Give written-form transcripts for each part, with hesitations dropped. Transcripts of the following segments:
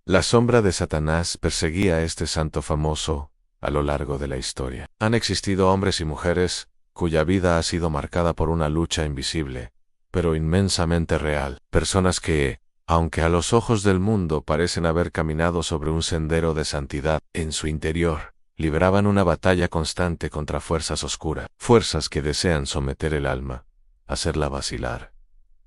La sombra de Satanás perseguía a este santo famoso a lo largo de la historia. Han existido hombres y mujeres cuya vida ha sido marcada por una lucha invisible, pero inmensamente real. Personas que, aunque a los ojos del mundo parecen haber caminado sobre un sendero de santidad, en su interior libraban una batalla constante contra fuerzas oscuras, fuerzas que desean someter el alma, hacerla vacilar,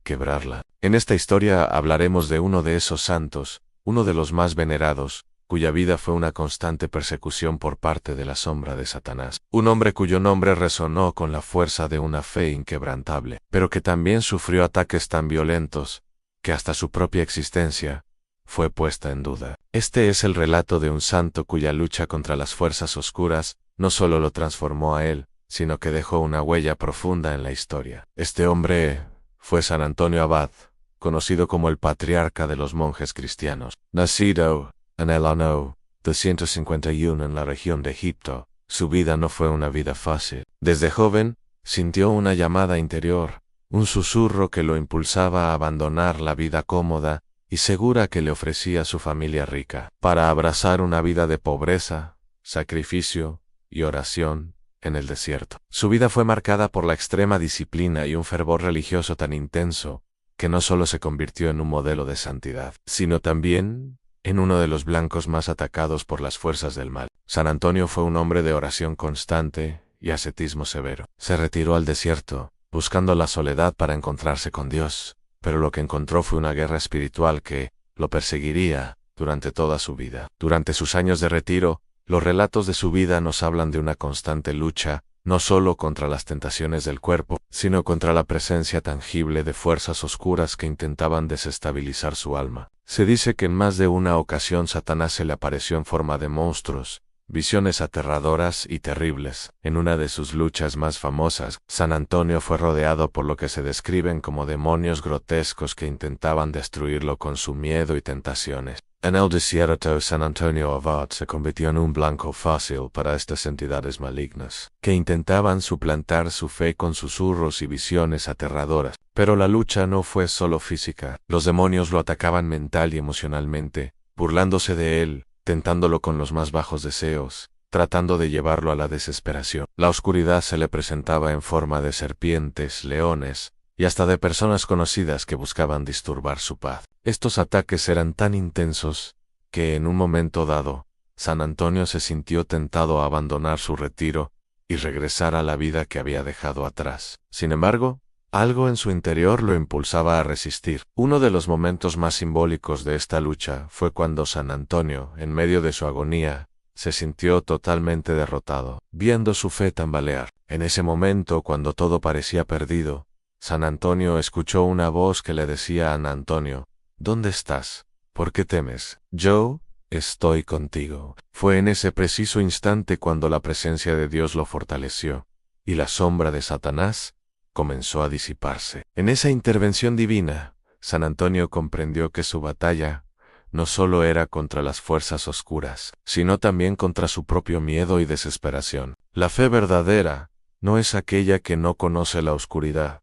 quebrarla. En esta historia hablaremos de uno de esos santos, uno de los más venerados, cuya vida fue una constante persecución por parte de la sombra de Satanás. Un hombre cuyo nombre resonó con la fuerza de una fe inquebrantable, pero que también sufrió ataques tan violentos que hasta su propia existencia fue puesta en duda. Este es el relato de un santo cuya lucha contra las fuerzas oscuras no solo lo transformó a él, sino que dejó una huella profunda en la historia. Este hombre fue San Antonio Abad, conocido como el patriarca de los monjes cristianos. Nacido en el año 251 en la región de Egipto, su vida no fue una vida fácil. Desde joven, sintió una llamada interior, un susurro que lo impulsaba a abandonar la vida cómoda y segura que le ofrecía su familia rica, para abrazar una vida de pobreza, sacrificio y oración en el desierto. Su vida fue marcada por la extrema disciplina y un fervor religioso tan intenso, que no solo se convirtió en un modelo de santidad, sino también en uno de los blancos más atacados por las fuerzas del mal. San Antonio fue un hombre de oración constante y ascetismo severo. Se retiró al desierto, buscando la soledad para encontrarse con Dios, pero lo que encontró fue una guerra espiritual que lo perseguiría durante toda su vida. Durante sus años de retiro, los relatos de su vida nos hablan de una constante lucha, no solo contra las tentaciones del cuerpo, sino contra la presencia tangible de fuerzas oscuras que intentaban desestabilizar su alma. Se dice que en más de una ocasión Satanás se le apareció en forma de monstruos, visiones aterradoras y terribles. En una de sus luchas más famosas, San Antonio fue rodeado por lo que se describen como demonios grotescos que intentaban destruirlo con su miedo y tentaciones. En el desierto, San Antonio Abad se convirtió en un blanco fácil para estas entidades malignas, que intentaban suplantar su fe con susurros y visiones aterradoras. Pero la lucha no fue solo física. Los demonios lo atacaban mental y emocionalmente, burlándose de él, tentándolo con los más bajos deseos, tratando de llevarlo a la desesperación. La oscuridad se le presentaba en forma de serpientes, leones, y hasta de personas conocidas que buscaban disturbar su paz. Estos ataques eran tan intensos que en un momento dado, San Antonio se sintió tentado a abandonar su retiro y regresar a la vida que había dejado atrás. Sin embargo, algo en su interior lo impulsaba a resistir. Uno de los momentos más simbólicos de esta lucha fue cuando San Antonio, en medio de su agonía, se sintió totalmente derrotado, viendo su fe tambalear. En ese momento, cuando todo parecía perdido, San Antonio escuchó una voz que le decía a San Antonio: ¿Dónde estás? ¿Por qué temes? Yo estoy contigo. Fue en ese preciso instante cuando la presencia de Dios lo fortaleció, y la sombra de Satanás comenzó a disiparse. En esa intervención divina, San Antonio comprendió que su batalla no solo era contra las fuerzas oscuras, sino también contra su propio miedo y desesperación. La fe verdadera no es aquella que no conoce la oscuridad,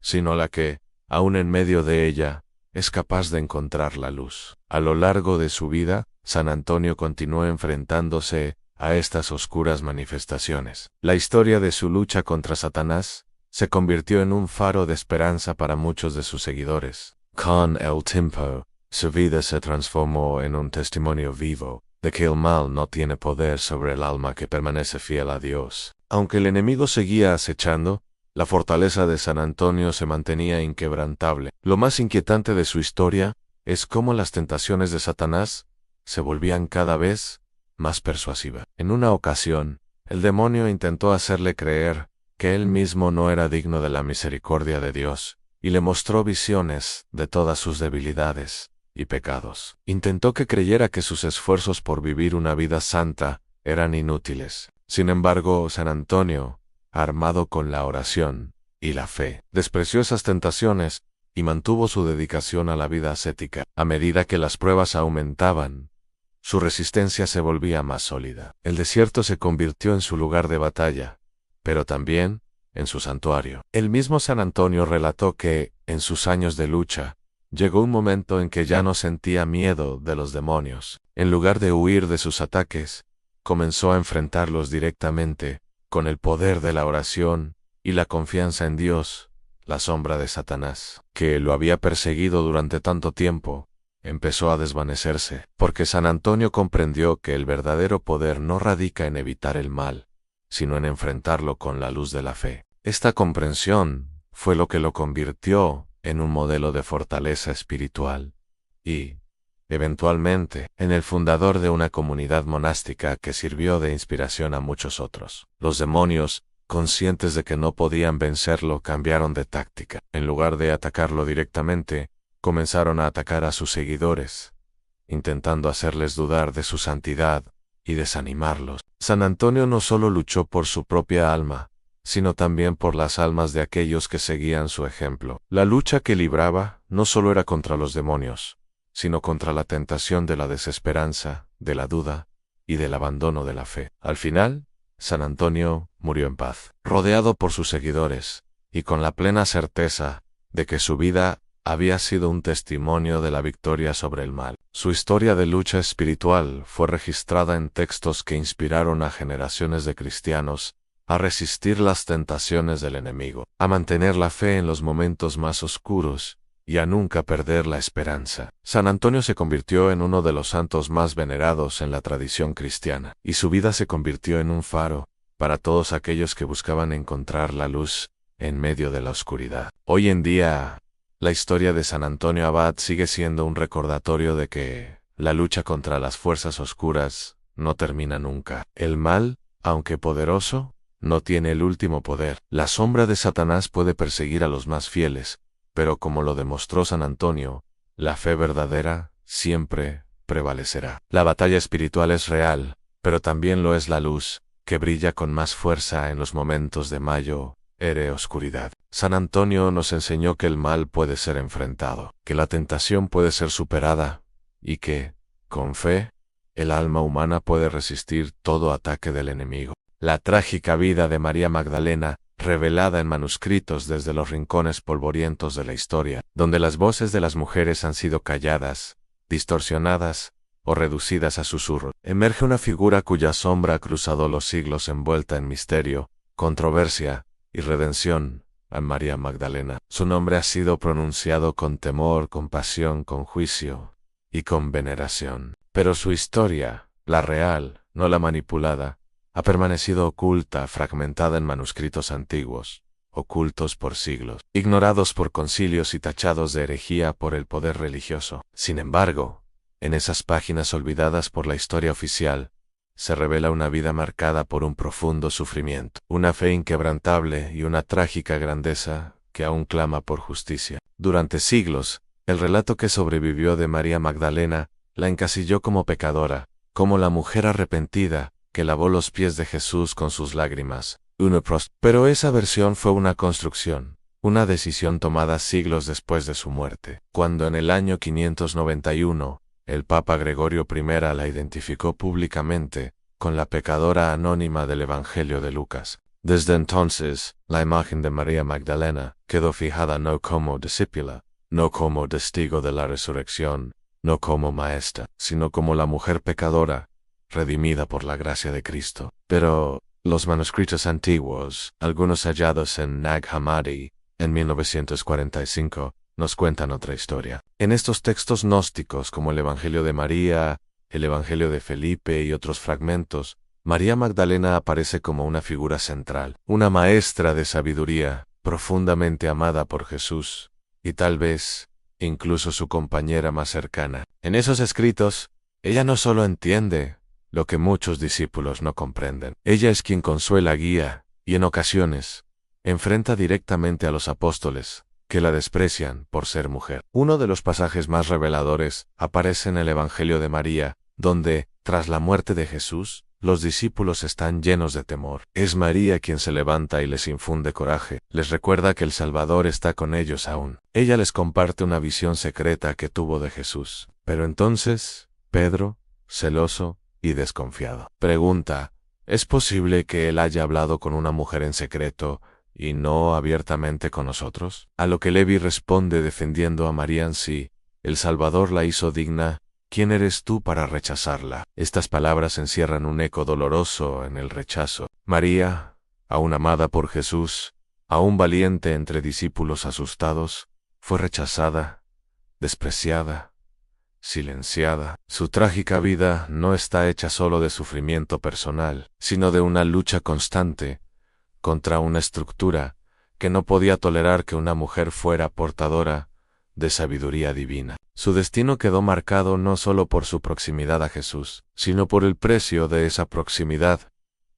sino la que, aun en medio de ella, es capaz de encontrar la luz. A lo largo de su vida, San Antonio continuó enfrentándose a estas oscuras manifestaciones. La historia de su lucha contra Satanás se convirtió en un faro de esperanza para muchos de sus seguidores. Con el tiempo, su vida se transformó en un testimonio vivo de que el mal no tiene poder sobre el alma que permanece fiel a Dios. Aunque el enemigo seguía acechando, la fortaleza de San Antonio se mantenía inquebrantable. Lo más inquietante de su historia es cómo las tentaciones de Satanás se volvían cada vez más persuasivas. En una ocasión, el demonio intentó hacerle creer que él mismo no era digno de la misericordia de Dios, y le mostró visiones de todas sus debilidades y pecados. Intentó que creyera que sus esfuerzos por vivir una vida santa eran inútiles. Sin embargo, San Antonio, armado con la oración y la fe, despreció esas tentaciones y mantuvo su dedicación a la vida ascética. A medida que las pruebas aumentaban, su resistencia se volvía más sólida. El desierto se convirtió en su lugar de batalla, pero también en su santuario. El mismo San Antonio relató que, en sus años de lucha, Llegó un momento en que ya no sentía miedo de los demonios. En lugar de huir de sus ataques, comenzó a enfrentarlos directamente, con el poder de la oración y la confianza en Dios. La sombra de Satanás, que lo había perseguido durante tanto tiempo, empezó a desvanecerse, porque San Antonio comprendió que el verdadero poder no radica en evitar el mal, sino en enfrentarlo con la luz de la fe. Esta comprensión fue lo que lo convirtió en un modelo de fortaleza espiritual y, eventualmente, en el fundador de una comunidad monástica que sirvió de inspiración a muchos otros. Los demonios, conscientes de que no podían vencerlo, cambiaron de táctica. En lugar de atacarlo directamente, comenzaron a atacar a sus seguidores, intentando hacerles dudar de su santidad y desanimarlos. San Antonio no solo luchó por su propia alma, sino también por las almas de aquellos que seguían su ejemplo. La lucha que libraba no solo era contra los demonios, sino contra la tentación de la desesperanza, de la duda y del abandono de la fe. Al final, San Antonio murió en paz, rodeado por sus seguidores, y con la plena certeza de que su vida había sido un testimonio de la victoria sobre el mal. Su historia de lucha espiritual fue registrada en textos que inspiraron a generaciones de cristianos a resistir las tentaciones del enemigo, a mantener la fe en los momentos más oscuros y a nunca perder la esperanza. San Antonio se convirtió en uno de los santos más venerados en la tradición cristiana, y su vida se convirtió en un faro para todos aquellos que buscaban encontrar la luz en medio de la oscuridad. Hoy en día, la historia de San Antonio Abad sigue siendo un recordatorio de que la lucha contra las fuerzas oscuras no termina nunca. El mal, aunque poderoso, no tiene el último poder. La sombra de Satanás puede perseguir a los más fieles, pero como lo demostró San Antonio, la fe verdadera siempre prevalecerá. La batalla espiritual es real, pero también lo es la luz, que brilla con más fuerza en los momentos de mayo, oscuridad. San Antonio nos enseñó que el mal puede ser enfrentado, que la tentación puede ser superada, y que, con fe, el alma humana puede resistir todo ataque del enemigo. La trágica vida de María Magdalena, revelada en manuscritos desde los rincones polvorientos de la historia, donde las voces de las mujeres han sido calladas, distorsionadas o reducidas a susurros, emerge una figura cuya sombra ha cruzado los siglos envuelta en misterio, controversia y redención. A María Magdalena. Su nombre ha sido pronunciado con temor, con pasión, con juicio y con veneración. Pero su historia, la real, no la manipulada, ha permanecido oculta, fragmentada en manuscritos antiguos, ocultos por siglos, ignorados por concilios y tachados de herejía por el poder religioso. Sin embargo, en esas páginas olvidadas por la historia oficial, se revela una vida marcada por un profundo sufrimiento, una fe inquebrantable y una trágica grandeza que aún clama por justicia. Durante siglos, el relato que sobrevivió de María Magdalena la encasilló como pecadora, como la mujer arrepentida que lavó los pies de Jesús con sus lágrimas. Pero esa versión fue una construcción, una decisión tomada siglos después de su muerte, cuando en el año 591, el Papa Gregorio I la identificó públicamente con la pecadora anónima del Evangelio de Lucas. Desde entonces, la imagen de María Magdalena quedó fijada no como discípula, no como testigo de la resurrección, no como maestra, sino como la mujer pecadora, redimida por la gracia de Cristo. Pero los manuscritos antiguos, algunos hallados en Nag Hammadi, en 1945, nos cuentan otra historia. En estos textos gnósticos, como el Evangelio de María, el Evangelio de Felipe y otros fragmentos, María Magdalena aparece como una figura central, una maestra de sabiduría, profundamente amada por Jesús, y tal vez, incluso su compañera más cercana. En esos escritos, ella no solo entiende lo que muchos discípulos no comprenden. Ella es quien consuela, guía, y en ocasiones, enfrenta directamente a los apóstoles, que la desprecian por ser mujer. Uno de los pasajes más reveladores aparece en el Evangelio de María, donde, tras la muerte de Jesús, los discípulos están llenos de temor. Es María quien se levanta y les infunde coraje, les recuerda que el Salvador está con ellos aún. Ella les comparte una visión secreta que tuvo de Jesús. Pero entonces, Pedro, celoso y desconfiado, pregunta, ¿es posible que él haya hablado con una mujer en secreto y no abiertamente con nosotros? A lo que Levi responde defendiendo a María: si el Salvador la hizo digna, ¿quién eres tú para rechazarla? Estas palabras encierran un eco doloroso en el rechazo. María, aún amada por Jesús, aún valiente entre discípulos asustados, fue rechazada, despreciada, silenciada. Su trágica vida no está hecha solo de sufrimiento personal, sino de una lucha constante contra una estructura que no podía tolerar que una mujer fuera portadora de sabiduría divina. Su destino quedó marcado no solo por su proximidad a Jesús, sino por el precio de esa proximidad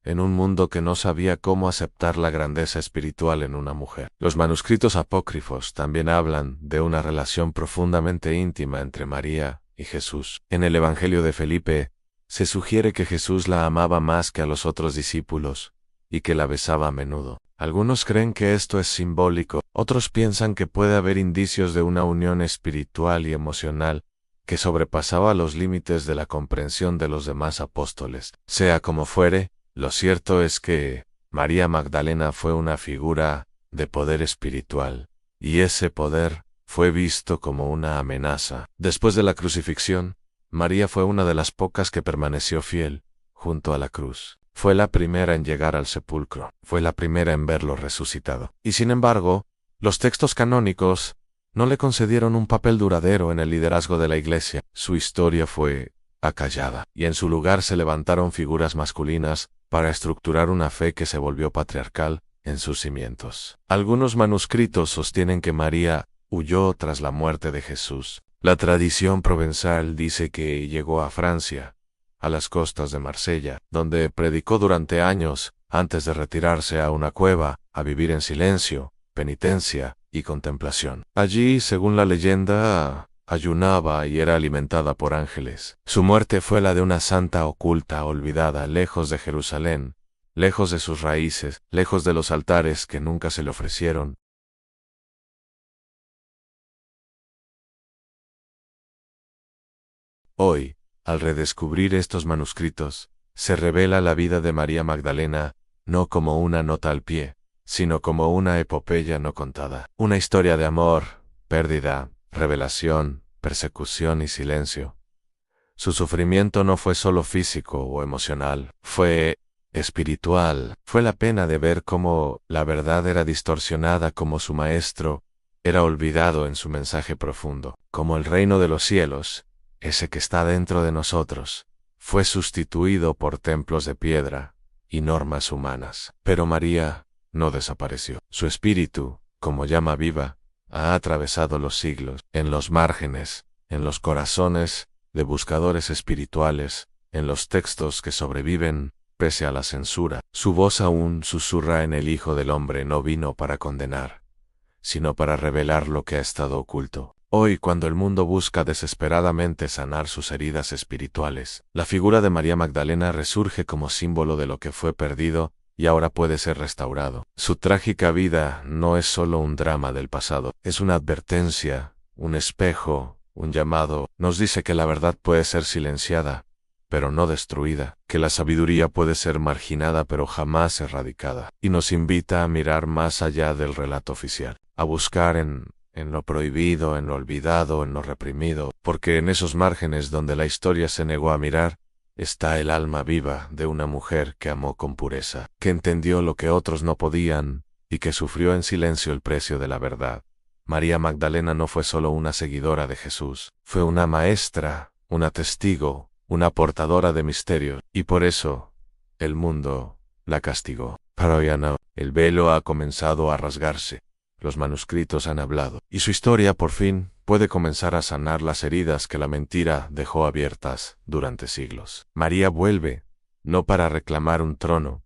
en un mundo que no sabía cómo aceptar la grandeza espiritual en una mujer. Los manuscritos apócrifos también hablan de una relación profundamente íntima entre María y Jesús. En el Evangelio de Felipe, se sugiere que Jesús la amaba más que a los otros discípulos y que la besaba a menudo. Algunos creen que esto es simbólico, otros piensan que puede haber indicios de una unión espiritual y emocional que sobrepasaba los límites de la comprensión de los demás apóstoles. Sea como fuere, lo cierto es que María Magdalena fue una figura de poder espiritual, y ese poder fue visto como una amenaza. Después de la crucifixión, María fue una de las pocas que permaneció fiel junto a la cruz. Fue la primera en llegar al sepulcro, fue la primera en verlo resucitado. Y sin embargo, los textos canónicos no le concedieron un papel duradero en el liderazgo de la Iglesia. Su historia fue acallada, y en su lugar se levantaron figuras masculinas para estructurar una fe que se volvió patriarcal en sus cimientos. Algunos manuscritos sostienen que María huyó tras la muerte de Jesús. La tradición provenzal dice que llegó a Francia, a las costas de Marsella, donde predicó durante años antes de retirarse a una cueva a vivir en silencio, penitencia y contemplación. Allí, según la leyenda, ayunaba y era alimentada por ángeles. Su muerte fue la de una santa oculta, olvidada, lejos de Jerusalén, lejos de sus raíces, lejos de los altares que nunca se le ofrecieron. Hoy, al redescubrir estos manuscritos, se revela la vida de María Magdalena, no como una nota al pie, sino como una epopeya no contada. Una historia de amor, pérdida, revelación, persecución y silencio. Su sufrimiento no fue solo físico o emocional, fue espiritual. Fue la pena de ver cómo la verdad era distorsionada, como su maestro era olvidado en su mensaje profundo, como el reino de los cielos, ese que está dentro de nosotros, fue sustituido por templos de piedra y normas humanas. Pero María no desapareció. Su espíritu, como llama viva, ha atravesado los siglos, en los márgenes, en los corazones de buscadores espirituales, en los textos que sobreviven pese a la censura. Su voz aún susurra en el Hijo del Hombre. No vino para condenar, sino para revelar lo que ha estado oculto. Hoy, cuando el mundo busca desesperadamente sanar sus heridas espirituales, la figura de María Magdalena resurge como símbolo de lo que fue perdido y ahora puede ser restaurado. Su trágica vida no es solo un drama del pasado, es una advertencia, un espejo, un llamado. Nos dice que la verdad puede ser silenciada, pero no destruida, que la sabiduría puede ser marginada pero jamás erradicada, y nos invita a mirar más allá del relato oficial, a buscar en lo prohibido, en lo olvidado, en lo reprimido, porque en esos márgenes donde la historia se negó a mirar, está el alma viva de una mujer que amó con pureza, que entendió lo que otros no podían, y que sufrió en silencio el precio de la verdad. María Magdalena no fue solo una seguidora de Jesús, fue una maestra, una testigo, una portadora de misterios, y por eso el mundo la castigó. Pero ya no, el velo ha comenzado a rasgarse. Los manuscritos han hablado, y su historia por fin puede comenzar a sanar las heridas que la mentira dejó abiertas durante siglos. María vuelve, no para reclamar un trono,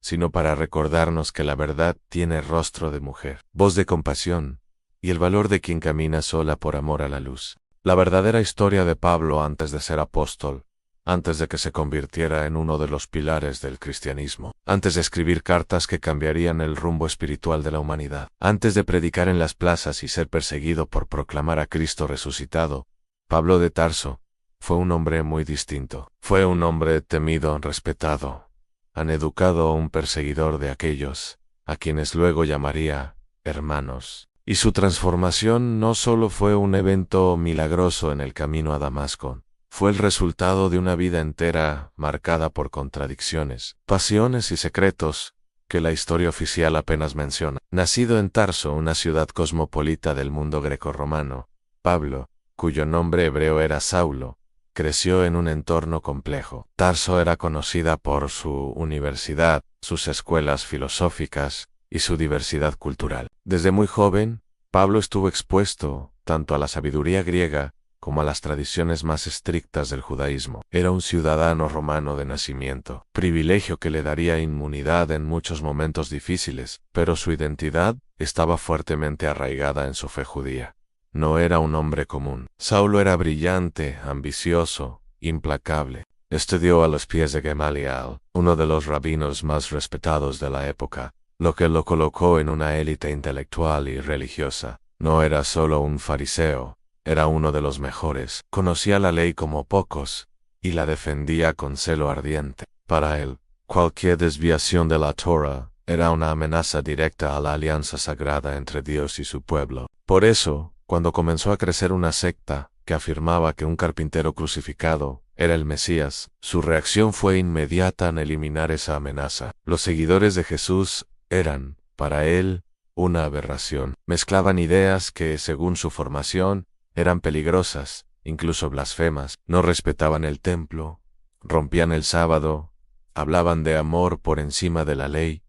sino para recordarnos que la verdad tiene rostro de mujer, voz de compasión, y el valor de quien camina sola por amor a la luz. La verdadera historia de Pablo antes de ser apóstol, antes de que se convirtiera en uno de los pilares del cristianismo, antes de escribir cartas que cambiarían el rumbo espiritual de la humanidad, antes de predicar en las plazas y ser perseguido por proclamar a Cristo resucitado, Pablo de Tarso fue un hombre muy distinto. Fue un hombre temido, respetado, han educado a un perseguidor de aquellos a quienes luego llamaría hermanos. Y su transformación no solo fue un evento milagroso en el camino a Damasco, fue el resultado de una vida entera marcada por contradicciones, pasiones y secretos que la historia oficial apenas menciona. Nacido en Tarso, una ciudad cosmopolita del mundo grecorromano, Pablo, cuyo nombre hebreo era Saulo, creció en un entorno complejo. Tarso era conocida por su universidad, sus escuelas filosóficas y su diversidad cultural. Desde muy joven, Pablo estuvo expuesto tanto a la sabiduría griega como a las tradiciones más estrictas del judaísmo. Era un ciudadano romano de nacimiento, privilegio que le daría inmunidad en muchos momentos difíciles, pero su identidad estaba fuertemente arraigada en su fe judía. No era un hombre común. Saulo era brillante, ambicioso, implacable. Estudió a los pies de Gamaliel, uno de los rabinos más respetados de la época, lo que lo colocó en una élite intelectual y religiosa. No era solo un fariseo, era uno de los mejores. Conocía la ley como pocos, y la defendía con celo ardiente. Para él, cualquier desviación de la Torah era una amenaza directa a la alianza sagrada entre Dios y su pueblo. Por eso, cuando comenzó a crecer una secta que afirmaba que un carpintero crucificado era el Mesías, su reacción fue inmediata en eliminar esa amenaza. Los seguidores de Jesús eran, para él, una aberración. Mezclaban ideas que, según su formación, eran peligrosas, incluso blasfemas. No respetaban el templo, rompían el sábado, hablaban de amor por encima de la ley,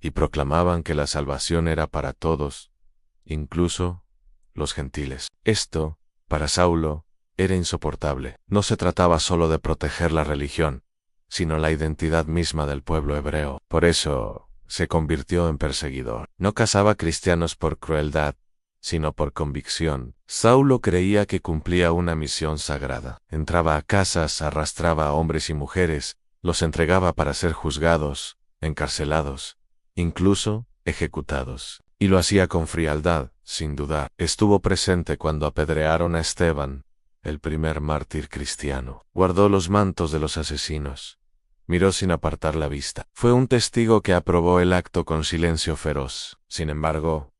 y proclamaban que la salvación era para todos, incluso los gentiles. Esto, para Saulo, era insoportable. No se trataba solo de proteger la religión, sino la identidad misma del pueblo hebreo. Por eso, se convirtió en perseguidor. No cazaba cristianos por crueldad, sino por convicción. Saulo creía que cumplía una misión sagrada. Entraba a casas, arrastraba a hombres y mujeres, los entregaba para ser juzgados, encarcelados, incluso ejecutados. Y lo hacía con frialdad, sin dudar. Estuvo presente cuando apedrearon a Esteban, el primer mártir cristiano. Guardó los mantos de los asesinos. Miró sin apartar la vista. Fue un testigo que aprobó el acto con silencio feroz. Sin embargo,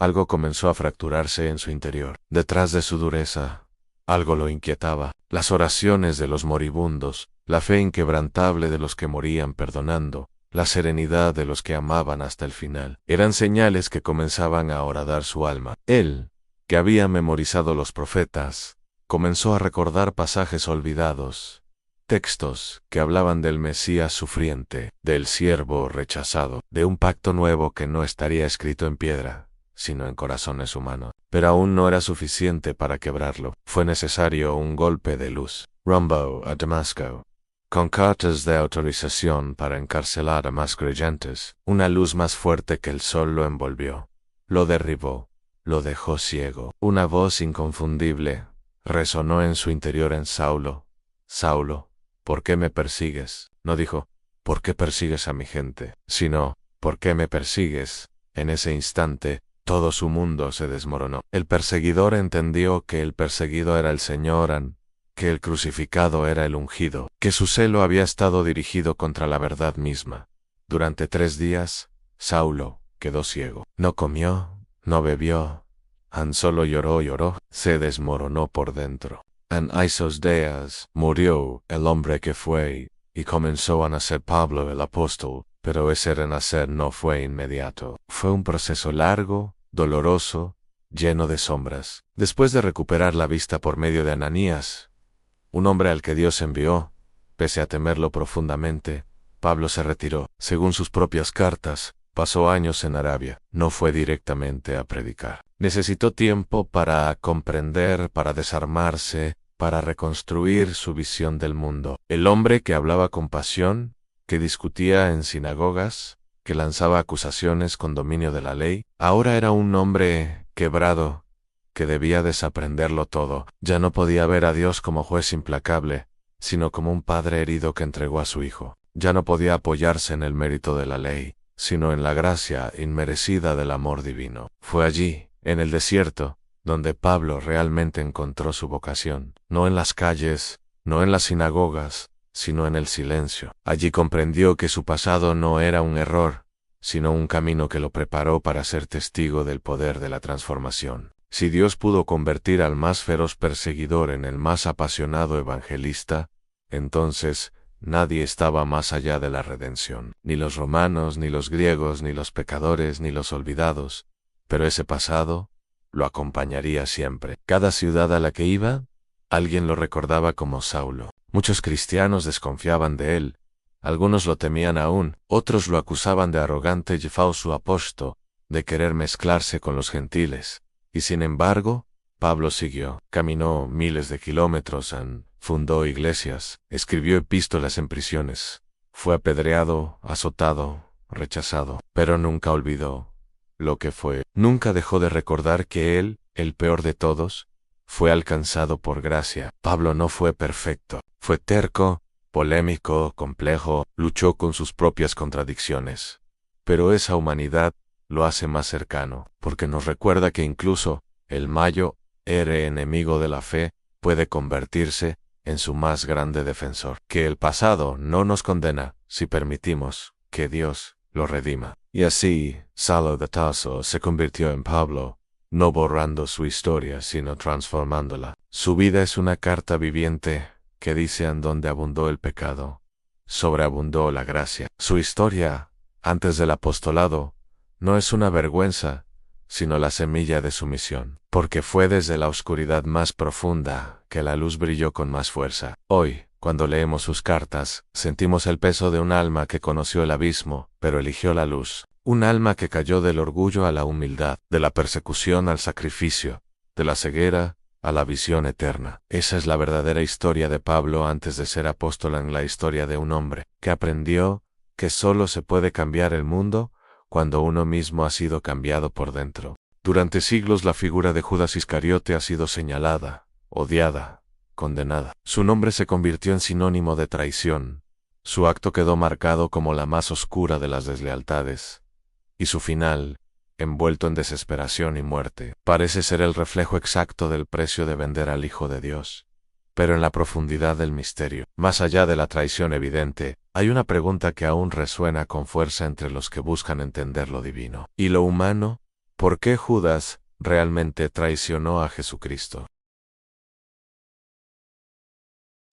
algo comenzó a fracturarse en su interior. Detrás de su dureza, algo lo inquietaba. Las oraciones de los moribundos, la fe inquebrantable de los que morían perdonando, la serenidad de los que amaban hasta el final, eran señales que comenzaban a horadar su alma. Él, que había memorizado los profetas, comenzó a recordar pasajes olvidados, textos que hablaban del Mesías sufriente, del siervo rechazado, de un pacto nuevo que no estaría escrito en piedra, sino en corazones humanos. Pero aún no era suficiente para quebrarlo. Fue necesario un golpe de luz. Rumbo a Damasco, con cartas de autorización para encarcelar a más creyentes. Una luz más fuerte que el sol lo envolvió, lo derribó, lo dejó ciego. Una voz inconfundible resonó en su interior en Saulo. Saulo, ¿por qué me persigues? No dijo, ¿por qué persigues a mi gente? Sino, ¿por qué me persigues? En ese instante, todo su mundo se desmoronó. El perseguidor entendió que el perseguido era el Señor, que el crucificado era el ungido, que su celo había estado dirigido contra la verdad misma. Durante 3 días, Saulo quedó ciego. No comió, no bebió, solo lloró, se desmoronó por dentro. En esos días murió el hombre que fue, y comenzó a nacer Pablo el apóstol, pero ese renacer no fue inmediato. Fue un proceso largo, doloroso, lleno de sombras. Después de recuperar la vista por medio de Ananías, un hombre al que Dios envió, pese a temerlo profundamente, Pablo se retiró. Según sus propias cartas, pasó años en Arabia. No fue directamente a predicar. Necesitó tiempo para comprender, para desarmarse, para reconstruir su visión del mundo. El hombre que hablaba con pasión, que discutía en sinagogas, que lanzaba acusaciones con dominio de la ley, ahora era un hombre quebrado, que debía desaprenderlo todo. Ya no podía ver a Dios como juez implacable, sino como un padre herido que entregó a su hijo. Ya no podía apoyarse en el mérito de la ley, sino en la gracia inmerecida del amor divino. Fue allí, en el desierto, donde Pablo realmente encontró su vocación. No en las calles, no en las sinagogas, sino en el silencio. Allí comprendió que su pasado no era un error, sino un camino que lo preparó para ser testigo del poder de la transformación. Si Dios pudo convertir al más feroz perseguidor en el más apasionado evangelista, entonces nadie estaba más allá de la redención. Ni los romanos, ni los griegos, ni los pecadores, ni los olvidados. Pero ese pasado lo acompañaría siempre. Cada ciudad a la que iba, alguien lo recordaba como Saulo. Muchos cristianos desconfiaban de él. Algunos lo temían aún, otros lo acusaban de arrogante y falso apóstol, de querer mezclarse con los gentiles. Y sin embargo, Pablo siguió, caminó miles de kilómetros, fundó iglesias, escribió epístolas en prisiones, fue apedreado, azotado, rechazado, pero nunca olvidó lo que fue. Nunca dejó de recordar que él, el peor de todos, fue alcanzado por gracia. Pablo no fue perfecto, fue terco, polémico, complejo, luchó con sus propias contradicciones. Pero esa humanidad lo hace más cercano, porque nos recuerda que incluso el mayor enemigo de la fe puede convertirse en su más grande defensor. Que el pasado no nos condena si permitimos que Dios lo redima. Y así, Saulo de Tarso se convirtió en Pablo, no borrando su historia, sino transformándola. Su vida es una carta viviente que dice en donde abundó el pecado, sobreabundó la gracia. Su historia, antes del apostolado, no es una vergüenza, sino la semilla de su misión, porque fue desde la oscuridad más profunda que la luz brilló con más fuerza. Hoy, cuando leemos sus cartas, sentimos el peso de un alma que conoció el abismo, pero eligió la luz. Un alma que cayó del orgullo a la humildad, de la persecución al sacrificio, de la ceguera a la visión eterna. Esa es la verdadera historia de Pablo antes de ser apóstol, en la historia de un hombre que aprendió que solo se puede cambiar el mundo cuando uno mismo ha sido cambiado por dentro. Durante siglos la figura de Judas Iscariote ha sido señalada, odiada, condenada. Su nombre se convirtió en sinónimo de traición. Su acto quedó marcado como la más oscura de las deslealtades. Y su final, envuelto en desesperación y muerte, parece ser el reflejo exacto del precio de vender al Hijo de Dios. Pero en la profundidad del misterio, más allá de la traición evidente, hay una pregunta que aún resuena con fuerza entre los que buscan entender lo divino y lo humano: ¿por qué Judas realmente traicionó a Jesucristo?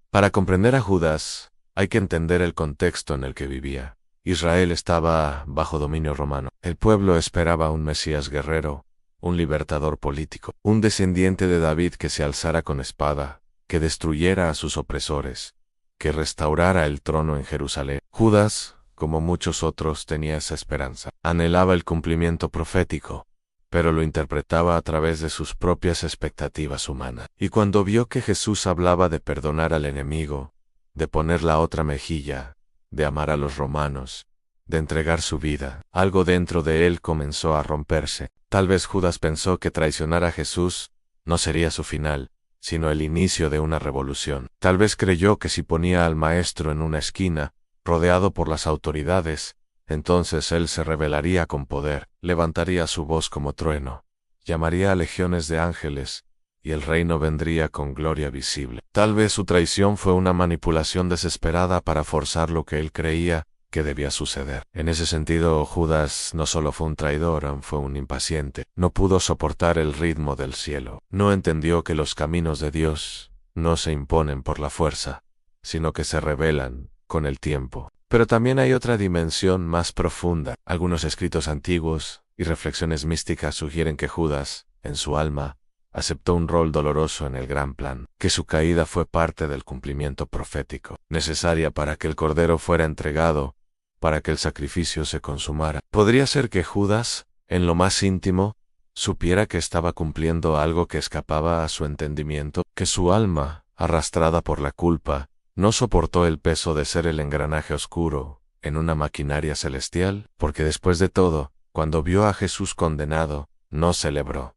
Para comprender a Judas, hay que entender el contexto en el que vivía. Israel estaba bajo dominio romano. El pueblo esperaba un Mesías guerrero, un libertador político, un descendiente de David que se alzara con espada, que destruyera a sus opresores, que restaurara el trono en Jerusalén. Judas, como muchos otros, tenía esa esperanza. Anhelaba el cumplimiento profético, pero lo interpretaba a través de sus propias expectativas humanas. Y cuando vio que Jesús hablaba de perdonar al enemigo, de poner la otra mejilla, de amar a los romanos, de entregar su vida, algo dentro de él comenzó a romperse. Tal vez Judas pensó que traicionar a Jesús no sería su final, sino el inicio de una revolución. Tal vez creyó que si ponía al maestro en una esquina, rodeado por las autoridades, entonces él se rebelaría con poder, levantaría su voz como trueno, llamaría a legiones de ángeles, y el reino vendría con gloria visible. Tal vez su traición fue una manipulación desesperada para forzar lo que él creía que debía suceder. En ese sentido, Judas no solo fue un traidor, fue un impaciente. No pudo soportar el ritmo del cielo. No entendió que los caminos de Dios no se imponen por la fuerza, sino que se revelan con el tiempo. Pero también hay otra dimensión más profunda. Algunos escritos antiguos y reflexiones místicas sugieren que Judas, en su alma, aceptó un rol doloroso en el gran plan, que su caída fue parte del cumplimiento profético, necesaria para que el Cordero fuera entregado, para que el sacrificio se consumara. Podría ser que Judas, en lo más íntimo, supiera que estaba cumpliendo algo que escapaba a su entendimiento, que su alma, arrastrada por la culpa, no soportó el peso de ser el engranaje oscuro en una maquinaria celestial, porque después de todo, cuando vio a Jesús condenado, no celebró.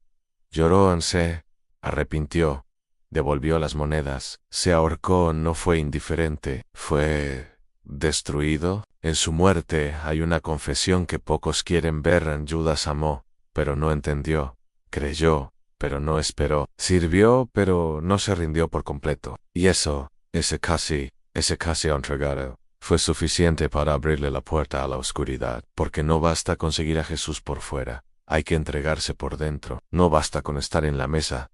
Lloró, se arrepintió, devolvió las monedas, se ahorcó, no fue indiferente, fue destruido. En su muerte hay una confesión que pocos quieren ver. Judas amó, pero no entendió, creyó, pero no esperó, sirvió, pero no se rindió por completo. Y ese casi entregado, fue suficiente para abrirle la puerta a la oscuridad, porque no basta conseguir a Jesús por fuera, hay que entregarse por dentro, no basta con estar en la mesa,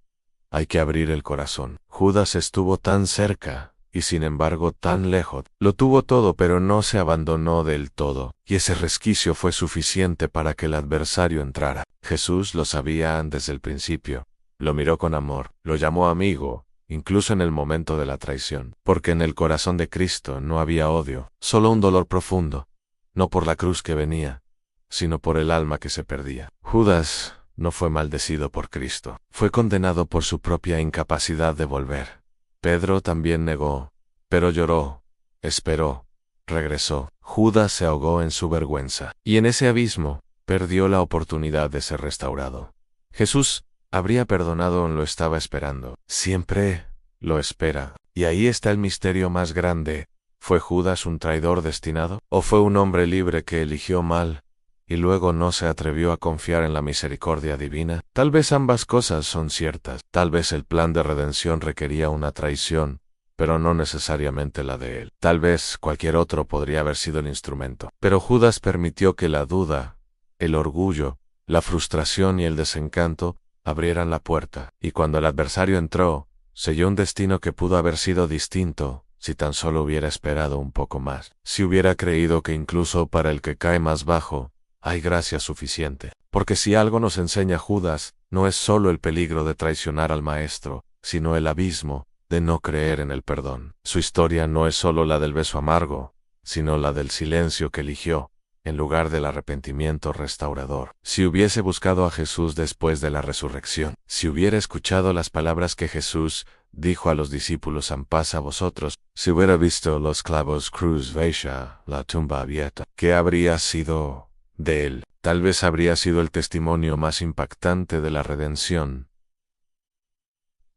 hay que abrir el corazón. Judas estuvo tan cerca, y sin embargo tan lejos. Lo tuvo todo, pero no se abandonó del todo, y ese resquicio fue suficiente para que el adversario entrara. Jesús lo sabía desde el principio, lo miró con amor, lo llamó amigo, incluso en el momento de la traición, porque en el corazón de Cristo no había odio, solo un dolor profundo, no por la cruz que venía, sino por el alma que se perdía. Judas no fue maldecido por Cristo, fue condenado por su propia incapacidad de volver. Pedro también negó, pero lloró, esperó, regresó. Judas se ahogó en su vergüenza, y en ese abismo perdió la oportunidad de ser restaurado. Jesús habría perdonado, lo estaba esperando, siempre lo espera. Y ahí está el misterio más grande. ¿Fue Judas un traidor destinado? ¿O fue un hombre libre que eligió mal y luego no se atrevió a confiar en la misericordia divina? Tal vez ambas cosas son ciertas. Tal vez el plan de redención requería una traición, pero no necesariamente la de él. Tal vez cualquier otro podría haber sido el instrumento. Pero Judas permitió que la duda, el orgullo, la frustración y el desencanto abrieran la puerta, y cuando el adversario entró, selló un destino que pudo haber sido distinto si tan solo hubiera esperado un poco más, si hubiera creído que incluso para el que cae más bajo, hay gracia suficiente. Porque si algo nos enseña Judas, no es solo el peligro de traicionar al Maestro, sino el abismo de no creer en el perdón. Su historia no es solo la del beso amargo, sino la del silencio que eligió, en lugar del arrepentimiento restaurador. Si hubiese buscado a Jesús después de la resurrección, si hubiera escuchado las palabras que Jesús dijo a los discípulos en paz a vosotros, si hubiera visto los clavos cruz vacía, la tumba abierta, ¿qué habría sido de él? Tal vez habría sido el testimonio más impactante de la redención.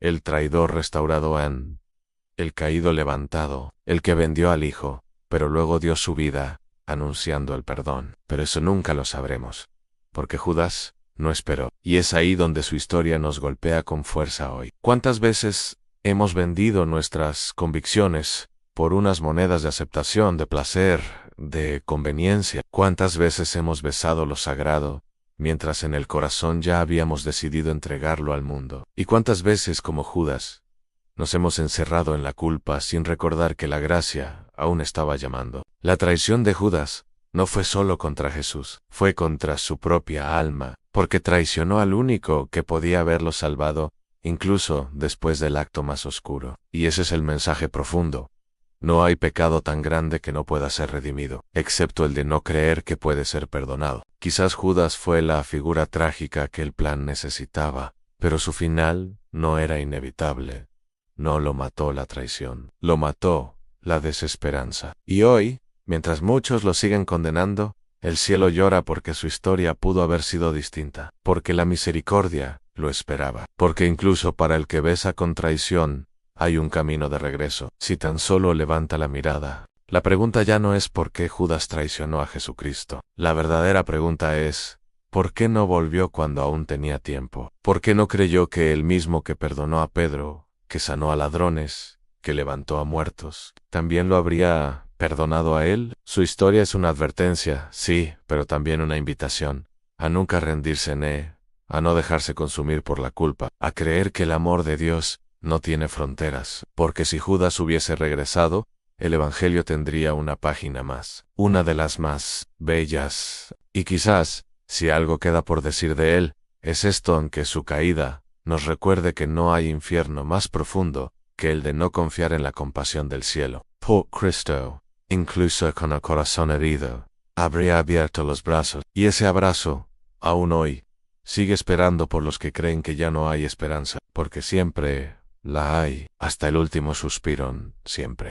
El traidor restaurado el caído levantado, el que vendió al Hijo, pero luego dio su vida, anunciando el perdón. Pero eso nunca lo sabremos, porque Judas no esperó. Y es ahí donde su historia nos golpea con fuerza hoy. ¿Cuántas veces hemos vendido nuestras convicciones por unas monedas de aceptación, de placer, de conveniencia? ¿Cuántas veces hemos besado lo sagrado, mientras en el corazón ya habíamos decidido entregarlo al mundo? ¿Y cuántas veces, como Judas, nos hemos encerrado en la culpa sin recordar que la gracia aún estaba llamando? La traición de Judas no fue solo contra Jesús, fue contra su propia alma, porque traicionó al único que podía haberlo salvado, incluso después del acto más oscuro. Y ese es el mensaje profundo. No hay pecado tan grande que no pueda ser redimido, excepto el de no creer que puede ser perdonado. Quizás Judas fue la figura trágica que el plan necesitaba, pero su final no era inevitable. No lo mató la traición, lo mató la desesperanza. Y hoy, mientras muchos lo siguen condenando, el cielo llora porque su historia pudo haber sido distinta, porque la misericordia lo esperaba, porque incluso para el que besa con traición, hay un camino de regreso, si tan solo levanta la mirada. La pregunta ya no es por qué Judas traicionó a Jesucristo. La verdadera pregunta es, ¿por qué no volvió cuando aún tenía tiempo? ¿Por qué no creyó que el mismo que perdonó a Pedro, que sanó a ladrones, que levantó a muertos, también lo habría perdonado a él? Su historia es una advertencia, sí, pero también una invitación a nunca rendirse, a no dejarse consumir por la culpa, a creer que el amor de Dios no tiene fronteras, porque si Judas hubiese regresado, el Evangelio tendría una página más, una de las más bellas. Y quizás, si algo queda por decir de él, es esto: aunque su caída nos recuerde que no hay infierno más profundo que el de no confiar en la compasión del cielo. Por Cristo, incluso con el corazón herido, habría abierto los brazos, y ese abrazo, aún hoy, sigue esperando por los que creen que ya no hay esperanza, porque siempre la hay, hasta el último suspiro, siempre.